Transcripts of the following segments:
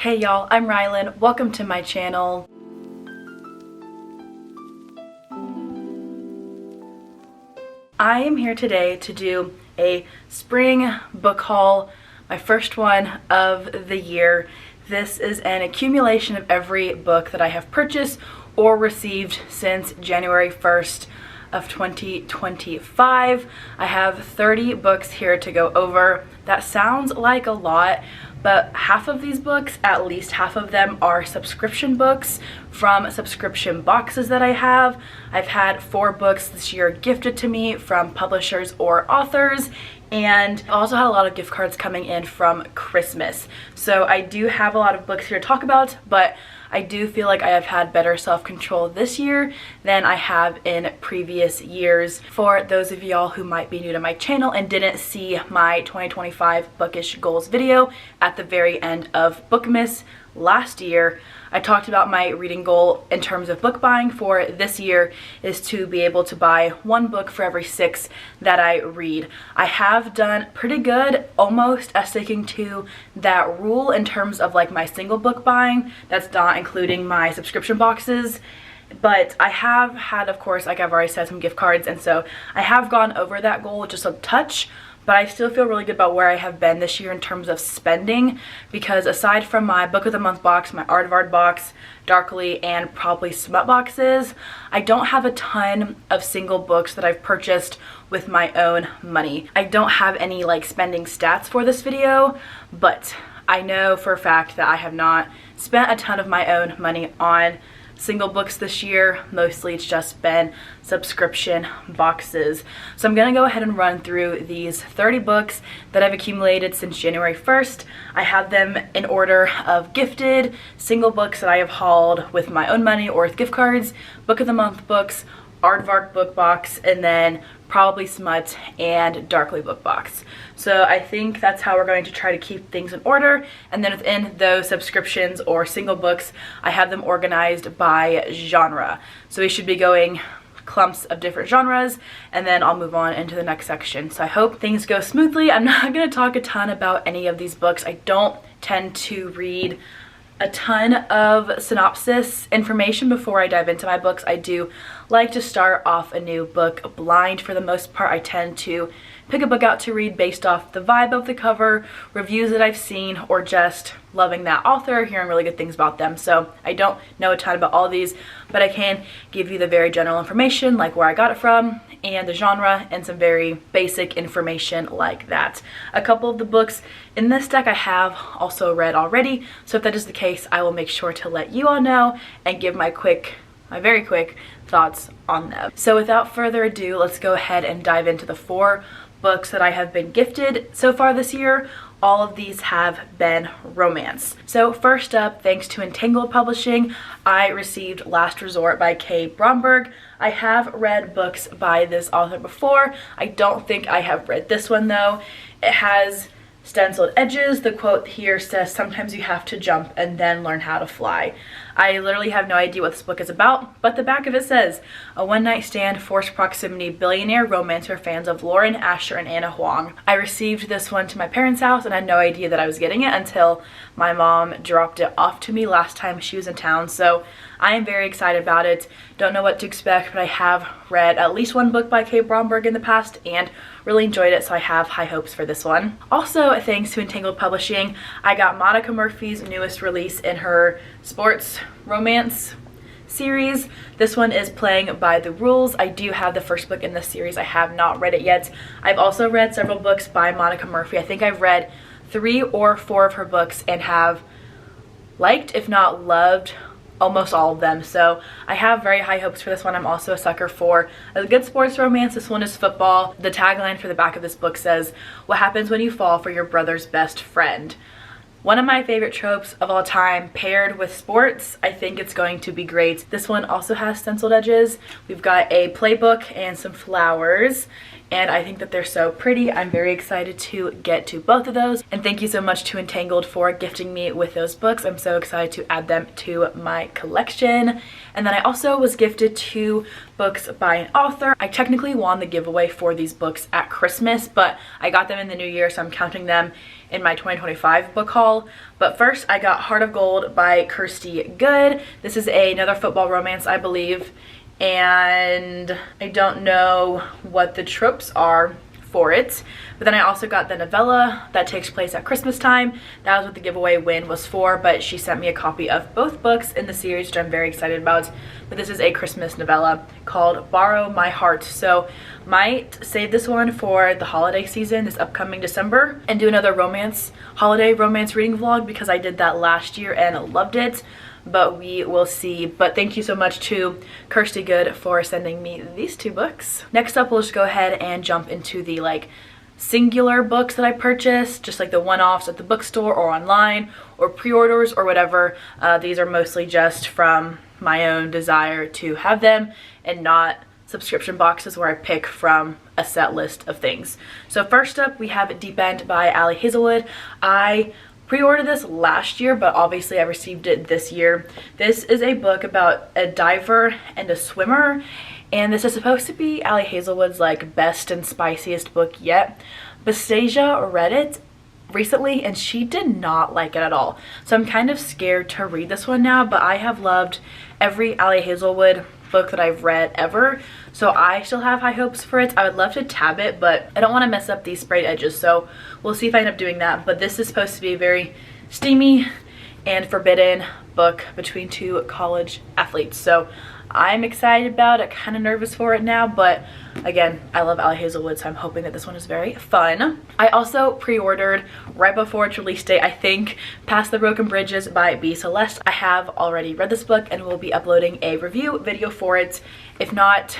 Hey y'all, I'm Rylan. Welcome to my channel. I am here today to do a spring book haul, my first one of the year. This is an accumulation of every book that I have purchased or received since January 1st of 2025. I have 30 books here to go over. That sounds like a lot, but half of these books, at least half of them, are subscription books from subscription boxes that I have. I've had 4 books this year gifted to me from publishers or authors, and I also had a lot of gift cards coming in from Christmas. So I do have a lot of books here to talk about, but I do feel like I have had better self-control this year than I have in previous years. For those of y'all who might be new to my channel and didn't see my 2025 bookish goals video at the very end of Bookmas last year, I talked about my reading goal in terms of book buying for this year is to be able to buy 1 book for every 6 that I read. I have done pretty good, almost sticking to that rule in terms of like my single book buying. That's not including my subscription boxes. But I have had, of course, like I've already said, some gift cards, and so I have gone over that goal just a touch. But I still feel really good about where I have been this year in terms of spending, because aside from my book of the month box, my aardvark box, Darkly, and probably smut boxes, I don't have a ton of single books that I've purchased with my own money. I don't have any like spending stats for this video, but I know for a fact that I have not spent a ton of my own money on single books this year. Mostly it's just been subscription boxes. So I'm gonna go ahead and run through these 30 books that I've accumulated since January 1st. I have them in order of gifted, single books that I have hauled with my own money or with gift cards, book of the month books, aardvark book box, and then probably smut and darkly book box. So I think that's how we're going to try to keep things in order. And then within those subscriptions or single books, I have them organized by genre. So we should be going clumps of different genres, and then I'll move on into the next section. So I hope things go smoothly. I'm not going to talk a ton about any of these books. I don't tend to read a ton of synopsis information before I dive into my books. I do like to start off a new book blind for the most part. I tend to pick a book out to read based off the vibe of the cover, reviews that I've seen, or just loving that author, hearing really good things about them. So I don't know a ton about all these, but I can give you the very general information, like where I got it from and the genre, and some very basic information like that. A couple of the books in this deck I have also read already, so if that is the case, I will make sure to let you all know and give my very quick thoughts on them. So without further ado, let's go ahead and dive into the 4 books that I have been gifted so far this year. All of these have been romance. So first up, thanks to Entangled Publishing, I received Last Resort by K. Bromberg. I have read books by this author before. I don't think I have read this one though. It has stenciled edges. The quote here says, "Sometimes you have to jump and then learn how to fly." I literally have no idea what this book is about, but the back of it says, "A one-night stand, forced proximity, billionaire romance for fans of Lauren, Asher, and Anna Huang." I received this one to my parents' house and had no idea that I was getting it until my mom dropped it off to me last time she was in town. So I am very excited about it. Don't know what to expect, but I have read at least 1 book by K. Bromberg in the past and really enjoyed it, so I have high hopes for this one. Also, thanks to Entangled Publishing, I got Monica Murphy's newest release in her sports romance series. This one is Playing by the Rules. I do have the first book in this series. I have not read it yet. I've also read several books by Monica Murphy. I think I've read 3 or 4 of her books and have liked, if not loved, almost all of them. So I have very high hopes for this one. I'm also a sucker for a good sports romance. This one is football. The tagline for the back of this book says, "What happens when you fall for your brother's best friend?" One of my favorite tropes of all time paired with sports. I think it's going to be great. This one also has stenciled edges. We've got a playbook and some flowers. and I think that they're so pretty. I'm very excited to get to both of those, and thank you so much to Entangled for gifting me with those books. I'm so excited to add them to my collection. And then I also was gifted 2 books by an author. I technically won the giveaway for these books at Christmas, but I got them in the new year, so I'm counting them in my 2025 book haul. But first I got Heart of Gold by Kirsty Good. This is another football romance, I believe, and I don't know what the tropes are for it. But then I also got the novella that takes place at Christmas time. That was what the giveaway win was for, but she sent me a copy of both books in the series, which I'm very excited about. But this is a Christmas novella called Borrow My Heart, so might save this one for the holiday season this upcoming December and do another holiday romance reading vlog, because I did that last year and loved it. But we will see. But thank you so much to Kirsty Good for sending me these 2 books. Next up, we'll just go ahead and jump into the like singular books that I purchased, just like the one-offs at the bookstore or online or pre-orders or whatever. These are mostly just from my own desire to have them and not subscription boxes where I pick from a set list of things. So first up, we have Deep End by Ali Hazelwood. I pre-ordered this last year, but obviously I received it this year. This is a book about a diver and a swimmer, and this is supposed to be Ali Hazelwood's like best and spiciest book yet. Bastasia read it recently and she did not like it at all, so I'm kind of scared to read this one now. But I have loved every Ali Hazelwood book that I've read ever, so I still have high hopes for it. I would love to tab it, but I don't want to mess up these sprayed edges, so we'll see if I end up doing that. But this is supposed to be a very steamy and forbidden book between 2 college athletes, so I'm excited about it, kind of nervous for it now, but again, I love Ali Hazelwood, so I'm hoping that this one is very fun. I also pre-ordered right before its release date, I think, Past the Broken Bridges by B. Celeste. I have already read this book and will be uploading a review video for it. If not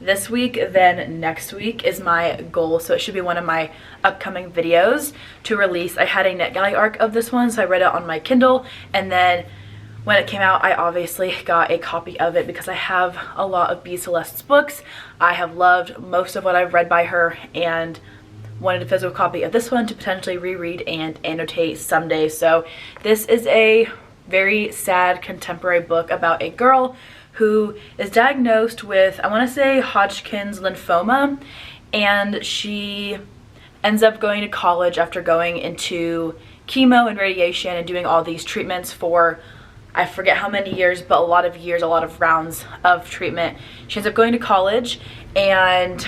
this week, then next week is my goal, so it should be one of my upcoming videos to release. I had a NetGalley arc of this one, so I read it on my Kindle, and then when it came out, I obviously got a copy of it because I have a lot of B. Celeste's books. I have loved most of what I've read by her and wanted a physical copy of this one to potentially reread and annotate someday. So this is a very sad contemporary book about a girl who is diagnosed with, I want to say, Hodgkin's lymphoma, and she ends up going to college after going into chemo and radiation and doing all these treatments for, I forget how many years, but a lot of years, a lot of rounds of treatment. She ends up going to college and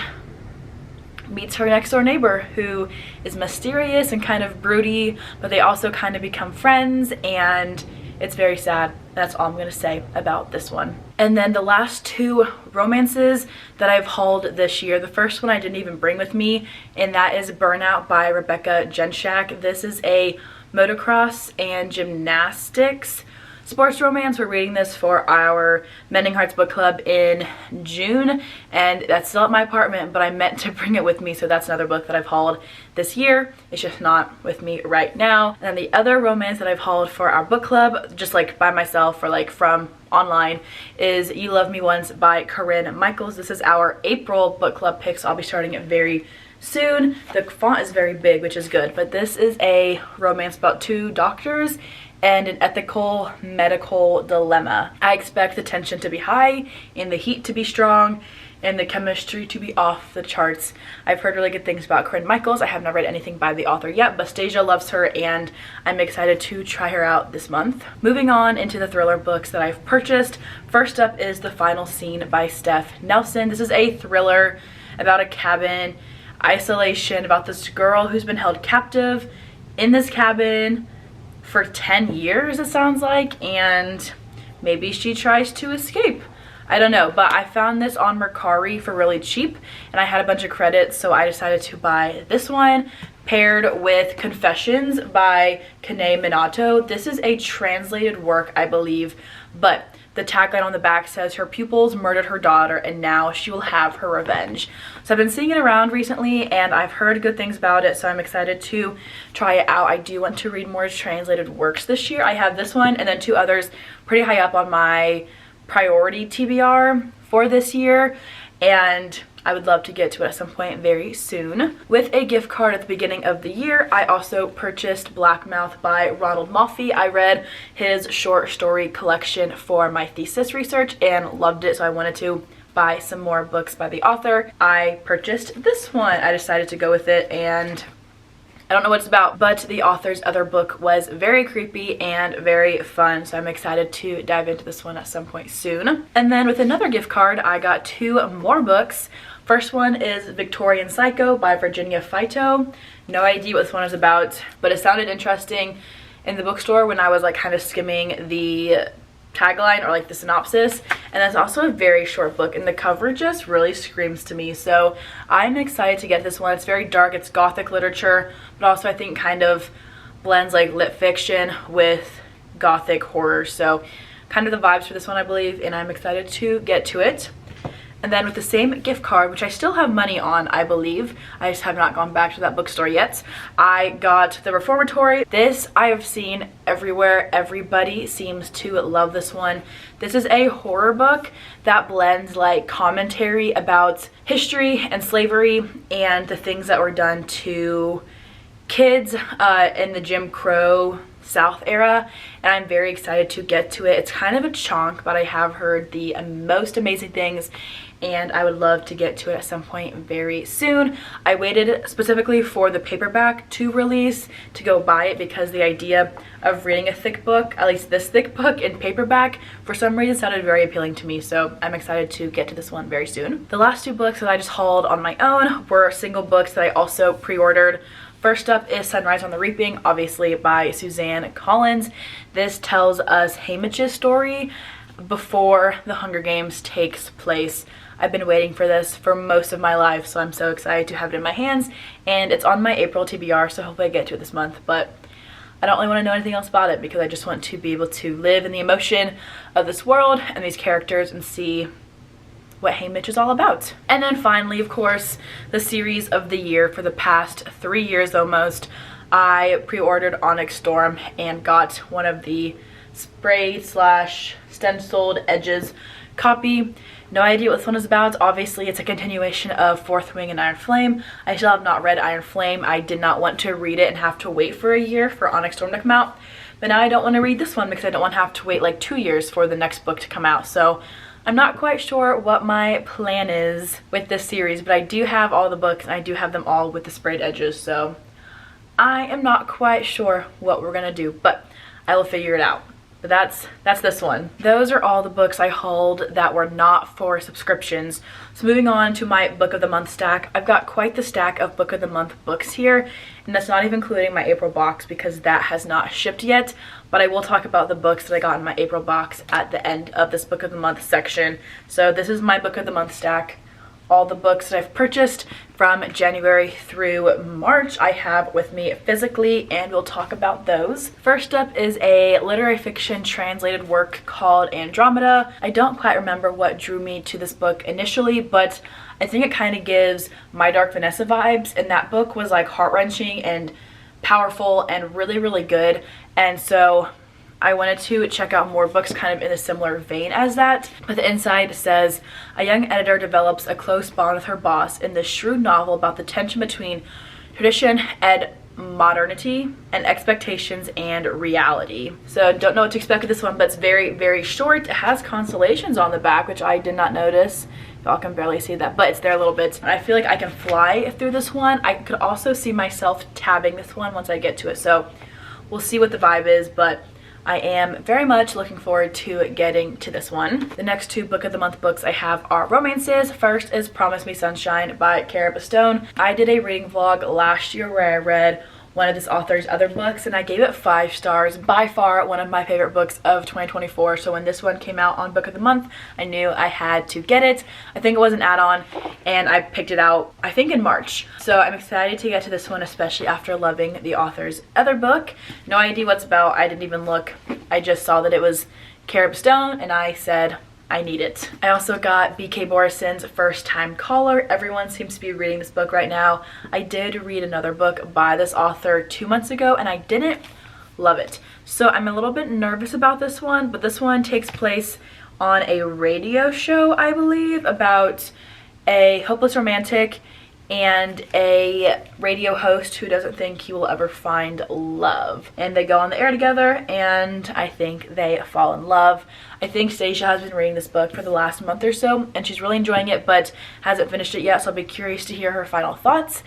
meets her next door neighbor, who is mysterious and kind of broody, but they also kind of become friends, and it's very sad. That's all I'm going to say about this one. And then the last 2 romances that I've hauled this year, the first one I didn't even bring with me, and that is Burnout by Rebecca Genshak. This is a motocross and gymnastics sports romance. We're reading this for our Mending Hearts book club in June, and that's still at my apartment, but I meant to bring it with me, so that's another book that I've hauled this year. It's just not with me right now. And then the other romance that I've hauled for our book club, just like by myself or like from online, is You Love Me Once by Corinne Michaels. This is our April book club pick, so I'll be starting it very soon. The font is very big, which is good, but this is a romance about 2 doctors and an ethical medical dilemma. I expect the tension to be high and the heat to be strong and the chemistry to be off the charts. I've heard really good things about Corinne Michaels. I have not read anything by the author yet, but Stasia loves her and I'm excited to try her out this month. Moving on into the thriller books that I've purchased. First up is The Final Scene by Steph Nelson. This is a thriller about a cabin, isolation, about this girl who's been held captive in this cabin for 10 years, it sounds like, and maybe she tries to escape. I don't know, but I found this on Mercari for really cheap and I had a bunch of credits, so I decided to buy this one, paired with Confessions by Kane Minato. This is a translated work, I believe, but the tagline on the back says her pupils murdered her daughter and now she will have her revenge. So I've been seeing it around recently and I've heard good things about it, so I'm excited to try it out. I do want to read more translated works this year. I have this one and then 2 others pretty high up on my priority TBR for this year, and I would love to get to it at some point very soon. With a gift card at the beginning of the year, I also purchased Blackmouth by Ronald Moffey. I read his short story collection for my thesis research and loved it, so I wanted to buy some more books by the author. I purchased this one. I decided to go with it, and I don't know what it's about, but the author's other book was very creepy and very fun, so I'm excited to dive into this one at some point soon. And then with another gift card, I got 2 more books. First one is Victorian Psycho by Virginia Fito. No idea what this one is about, but it sounded interesting in the bookstore when I was like kind of skimming the tagline or like the synopsis. And that's also a very short book, and the cover just really screams to me, so I'm excited to get this one. It's very dark, it's gothic literature, but also I think kind of blends like lit fiction with gothic horror, so kind of the vibes for this one, I believe, and I'm excited to get to it. And then with the same gift card, which I still have money on, I believe, I just have not gone back to that bookstore yet, I got The Reformatory. This I have seen everywhere. Everybody seems to love this one. This is a horror book that blends like commentary about history and slavery and the things that were done to kids in the Jim Crow South era, and I'm very excited to get to it. It's kind of a chunk, but I have heard the most amazing things, and I would love to get to it at some point very soon. I waited specifically for the paperback to release to go buy it, because the idea of reading a thick book, at least this thick book in paperback, for some reason sounded very appealing to me, so I'm excited to get to this one very soon. The last 2 books that I just hauled on my own were single books that I also pre-ordered. First up is Sunrise on the Reaping, obviously by Suzanne Collins. This tells us Haymitch's story before the Hunger Games takes place. I've been waiting for this for most of my life, so I'm so excited to have it in my hands, and it's on my April TBR, so hopefully I get to it this month, but I don't really want to know anything else about it because I just want to be able to live in the emotion of this world and these characters and see what Haymitch is all about. And then finally, of course, the series of the year for the past 3 years almost, I pre-ordered Onyx Storm and got one of the spray slash stenciled edges copy. No idea what this one is about. Obviously, it's a continuation of Fourth Wing and Iron Flame. I still have not read Iron Flame. I did not want to read it and have to wait for a year for Onyx Storm to come out. But now I don't want to read this one because I don't want to have to wait like 2 years for the next book to come out. So I'm not quite sure what my plan is with this series, but I do have all the books and I do have them all with the sprayed edges, so I am not quite sure what we're gonna do, but I will figure it out. But that's this one. Those are all the books I hauled that were not for subscriptions. So moving on to my book of the month stack, I've got quite the stack of book of the month books here, and that's not even including my April box because that has not shipped yet, but I will talk about the books that I got in my April box at the end of this book of the month section. So this is my book of the month stack. All the books that I've purchased from January through March I have with me physically, and we'll talk about those. First up is a literary fiction translated work called Andromeda. I don't quite remember what drew me to this book initially, but I think it kind of gives My Dark Vanessa vibes, and that book was like heart-wrenching and powerful and really, really good, and so I wanted to check out more books kind of in a similar vein as that. But the inside says, a young editor develops a close bond with her boss in this shrewd novel about the tension between tradition and modernity and expectations and reality. So don't know what to expect with this one, but it's very, very short. It has constellations on the back, which I did not notice. Y'all can barely see that, but it's there a little bit. And I feel like I can fly through this one. I could also see myself tabbing this one once I get to it. So we'll see what the vibe is, but I am very much looking forward to getting to this one. The next 2 book of the month books I have are romances. First is Promise Me Sunshine by Cara Stone. I did a reading vlog last year where I read one of this author's other books and I gave it 5 stars. By far one of my favorite books of 2024. So when this one came out on book of the month, I knew I had to get it. I think it was an add-on and I picked it out I think in March. So I'm excited to get to this one, especially after loving the author's other book. No idea what it's about. I didn't even look. I just saw that it was Cara Stone and I said, I need it. I also got B.K. Borison's First Time Caller. Everyone seems to be reading this book right now. I did read another book by this author 2 months ago and I didn't love it. So I'm a little bit nervous about this one, but this one takes place on a radio show, I believe, about a hopeless romantic and a radio host who doesn't think he will ever find love. And they go on the air together, and I think they fall in love. I think Stacia has been reading this book for the last month or so, and she's really enjoying it, but hasn't finished it yet, so I'll be curious to hear her final thoughts.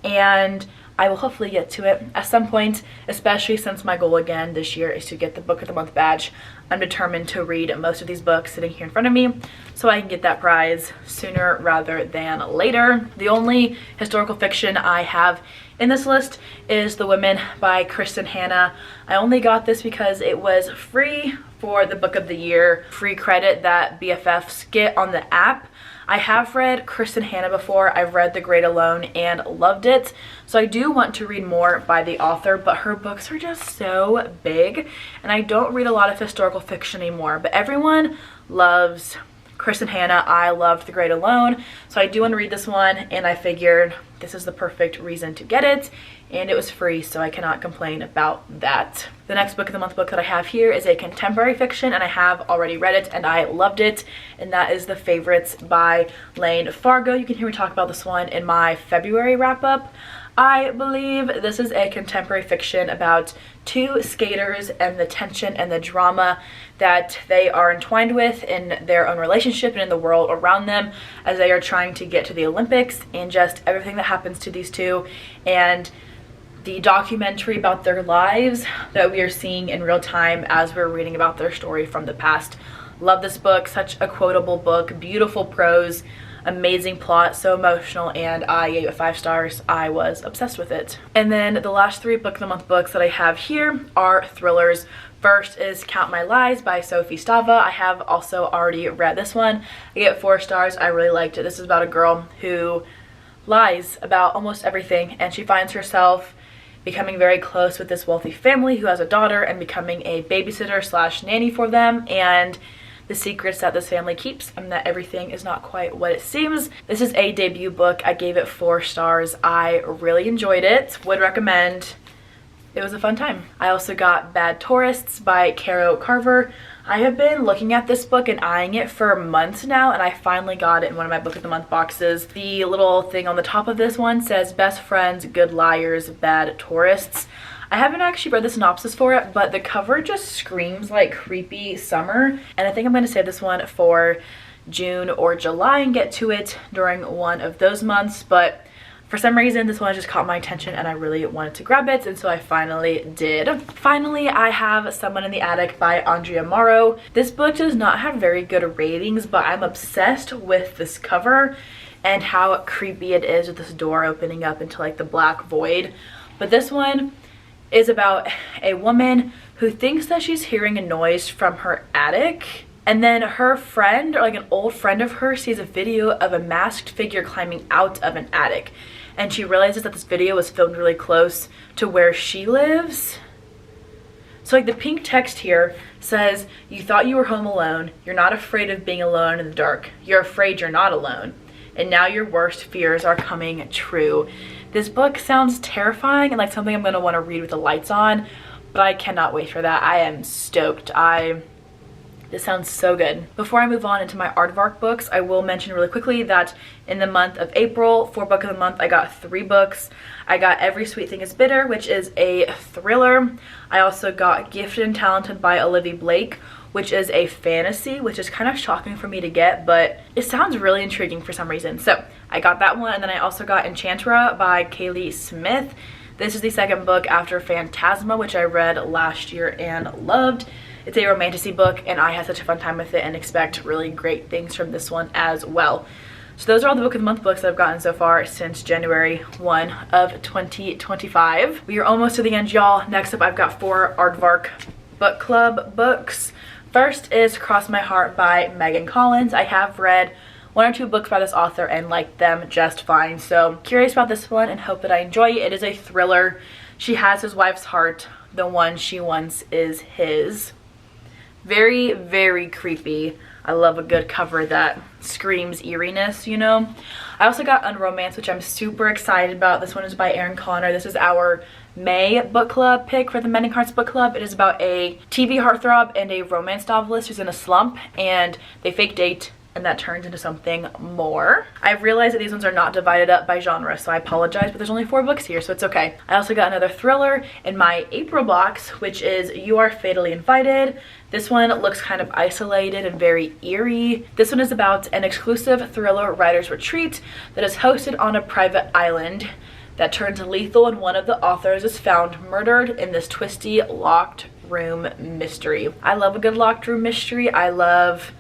And I will hopefully get to it at some point, especially since my goal again this year is to get the Book of the Month badge. I'm determined to read most of these books sitting here in front of me so I can get that prize sooner rather than later. The only historical fiction I have in this list is The Women by Kristen Hanna. I only got this because it was free for the Book of the Year free credit that BFFs get on the app. I have read Kristen Hanna before. I've read The Great Alone and loved it. So I do want to read more by the author, but her books are just so big, and I don't read a lot of historical fiction anymore. But everyone loves Kristen Hanna. I loved The Great Alone, so I do want to read this one, and I figured this is the perfect reason to get it, and it was free, so I cannot complain about that. The next Book of the Month book that I have here is a contemporary fiction, and I have already read it and I loved it, and that is The Favorites by Lane Fargo. You can hear me talk about this one in my February wrap-up. I believe this is a contemporary fiction about two skaters and the tension and the drama that they are entwined with in their own relationship and in the world around them as they are trying to get to the Olympics, and just everything that happens to these two, and the documentary about their lives that we are seeing in real time as we're reading about their story from the past. Love this book, such a quotable book, beautiful prose, amazing plot, so emotional, and I gave it 5 stars. I was obsessed with it. And then the last 3 Book of the Month books that I have here are thrillers. First is Count My Lies by Sophie Stava. I have also already read this one. I gave it 4 stars. I really liked it. This is about a girl who lies about almost everything, and she finds herself becoming very close with this wealthy family who has a daughter and becoming a babysitter slash nanny for them, and the secrets that this family keeps and that everything is not quite what it seems. This is a debut book. I gave it 4 stars. I really enjoyed it. Would recommend. It was a fun time. I also got Bad Tourists by Caro Carver. I have been looking at this book and eyeing it for months now, and I finally got it in one of my Book of the Month boxes. The little thing on the top of this one says Best Friends, Good Liars, Bad Tourists. I haven't actually read the synopsis for it, but the cover just screams like creepy summer, and I think I'm going to save this one for June or July and get to it during one of those months. But for some reason this one just caught my attention and I really wanted to grab it, and so I finally did. Finally, I have Someone in the Attic by Andrea Morrow. This book does not have very good ratings, but I'm obsessed with this cover and how creepy it is with this door opening up into like the black void. But this one is about a woman who thinks that she's hearing a noise from her attic, and then her friend, or like an old friend of hers, sees a video of a masked figure climbing out of an attic, and she realizes that this video was filmed really close to where she lives. So like the pink text here says, you thought you were home alone, you're not afraid of being alone in the dark, you're afraid you're not alone, and now your worst fears are coming true. This book sounds terrifying and like something I'm going to want to read with the lights on, but I cannot wait for that. I am stoked. This sounds so good. Before I move on into my aardvark books, I will mention really quickly that in the month of April, for Book of the Month, I got 3 books. I got Every Sweet Thing is Bitter, which is a thriller. I also got Gifted and Talented by Olivia Blake, which is a fantasy, which is kind of shocking for me to get, but it sounds really intriguing for some reason. So I got that one, and then I also got Enchantra by Kaylee Smith. This is the second book after Phantasma, which I read last year and loved. It's a romantasy book, and I had such a fun time with it and expect really great things from this one as well. So those are all the Book of the Month books that I've gotten so far since January 1 of 2025. We are almost to the end, y'all. Next up, I've got 4 Aardvark book club books. First is Cross My Heart by Megan Collins. I have read 1 or 2 books by this author and liked them just fine, so curious about this one and hope that I enjoy it. It is a thriller. She has his wife's heart. The one she wants is his. Very, very creepy. I love a good cover that screams eeriness, you know. I also got Unromance, which I'm super excited about. This one is by Erin Connor. This is our May book club pick for the Mending Hearts book club. It is about a TV heartthrob and a romance novelist who's in a slump, and they fake date, and that turns into something more. I've realized that these ones are not divided up by genre, so I apologize, but there's only 4 books here, so it's okay. I also got another thriller in my April box, which is You Are Fatally Invited. This one looks kind of isolated and very eerie. This one is about an exclusive thriller writer's retreat that is hosted on a private island that turns lethal, and one of the authors is found murdered in this twisty locked room mystery. I love a good locked room mystery. I love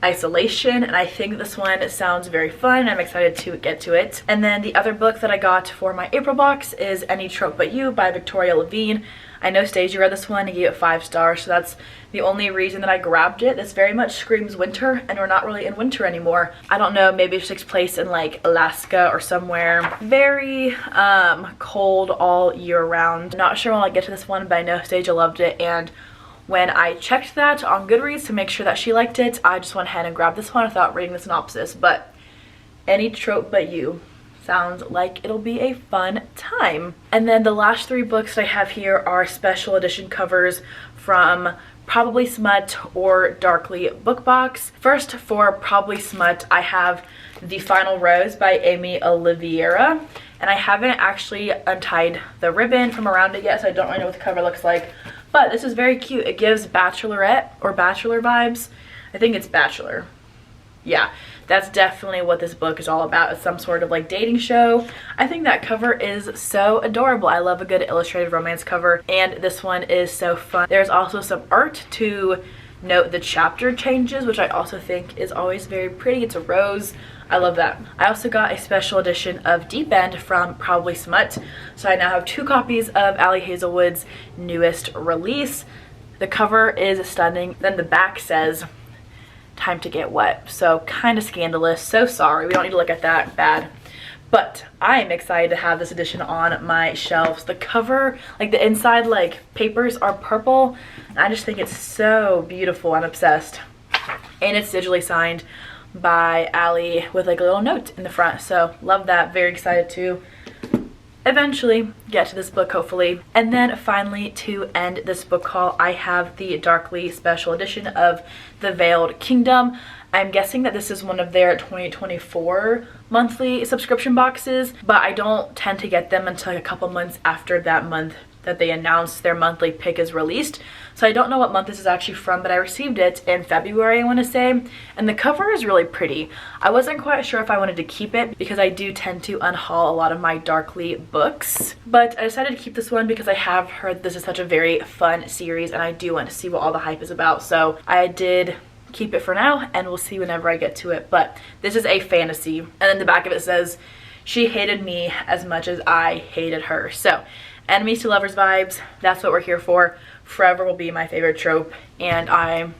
isolation, and I think this one sounds very fun. I'm excited to get to it. And then the other book that I got for my April box is Any Trope But You by Victoria Levine. I know Stacey read this one and gave it 5 stars, so that's the only reason that I grabbed it. This very much screams winter, and we're not really in winter anymore. I don't know, maybe it takes place in like Alaska or somewhere very cold all year round. Not sure when I'll get to this one, but I know Stacey loved it, and when I checked that on Goodreads to make sure that she liked it, I just went ahead and grabbed this one without reading the synopsis. But Any Trope But You sounds like it'll be a fun time. And then the last 3 books that I have here are special edition covers from Probably Smut or Darkly Book Box. First, for Probably Smut, I have The Final Rose by Amy Oliveira, and I haven't actually untied the ribbon from around it yet, so I don't really know what the cover looks like. But this is very cute. It gives bachelorette or bachelor vibes. I think it's bachelor. Yeah, that's definitely what this book is all about. It's some sort of like dating show. I think that cover is so adorable. I love a good illustrated romance cover, and this one is so fun. There's also some art to note the chapter changes, which I also think is always very pretty. It's a rose. I love that. I also got a special edition of Deep End from Probably Smut, so I now have 2 copies of Ali Hazelwood's newest release. The cover is stunning. Then the back says time to get wet, so kind of scandalous. So sorry, we don't need to look at that bad, but I am excited to have this edition on my shelves. The cover, like the inside like papers, are purple, and I just think it's so beautiful. I'm obsessed, and it's digitally signed by Ali with like a little note in the front, so love that. Very excited to eventually get to this book, hopefully. And then finally, to end this book haul, I have the Darkly special edition of The Veiled Kingdom. I'm guessing that this is one of their 2024 monthly subscription boxes, but I don't tend to get them until like a couple months after that month that they announced their monthly pick is released. So I don't know what month this is actually from, but I received it in February, I want to say, and the cover is really pretty. I wasn't quite sure if I wanted to keep it because I do tend to unhaul a lot of my Darkly books, but I decided to keep this one because I have heard this is such a very fun series, and I do want to see what all the hype is about, so I did keep it for now, and we'll see whenever I get to it. But this is a fantasy, and then the back of it says, "She hated me as much as I hated her." So enemies to lovers vibes, that's what we're here for. Forever will be my favorite trope, and I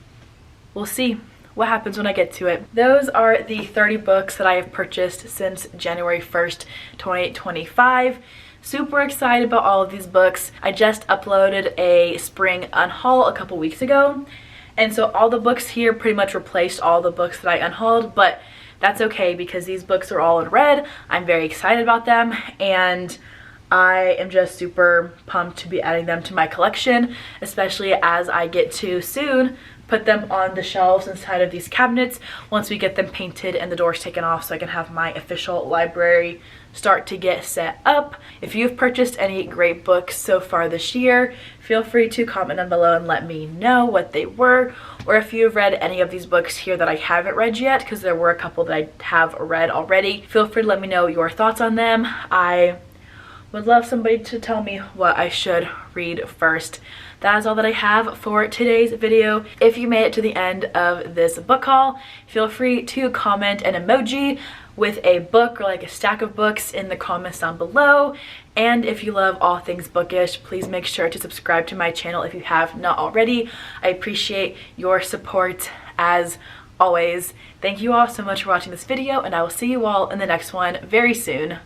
will see what happens when I get to it. Those are the 30 books that I have purchased since January 1st, 2025. Super excited about all of these books. I just uploaded a spring unhaul a couple weeks ago, and so all the books here pretty much replaced all the books that I unhauled, but that's okay because these books are all in red. I'm very excited about them, and I am just super pumped to be adding them to my collection, especially as I get to soon put them on the shelves inside of these cabinets once we get them painted and the doors taken off, so I can have my official library start to get set up. If you've purchased any great books so far this year, feel free to comment down below and let me know what they were, or if you've read any of these books here that I haven't read yet, because there were a couple that I have read already. Feel free to let me know your thoughts on them. I would love somebody to tell me what I should read first. That is all that I have for today's video. If you made it to the end of this book haul, feel free to comment an emoji with a book or like a stack of books in the comments down below. And if you love all things bookish, please make sure to subscribe to my channel if you have not already. I appreciate your support as always. Thank you all so much for watching this video, and I will see you all in the next one very soon.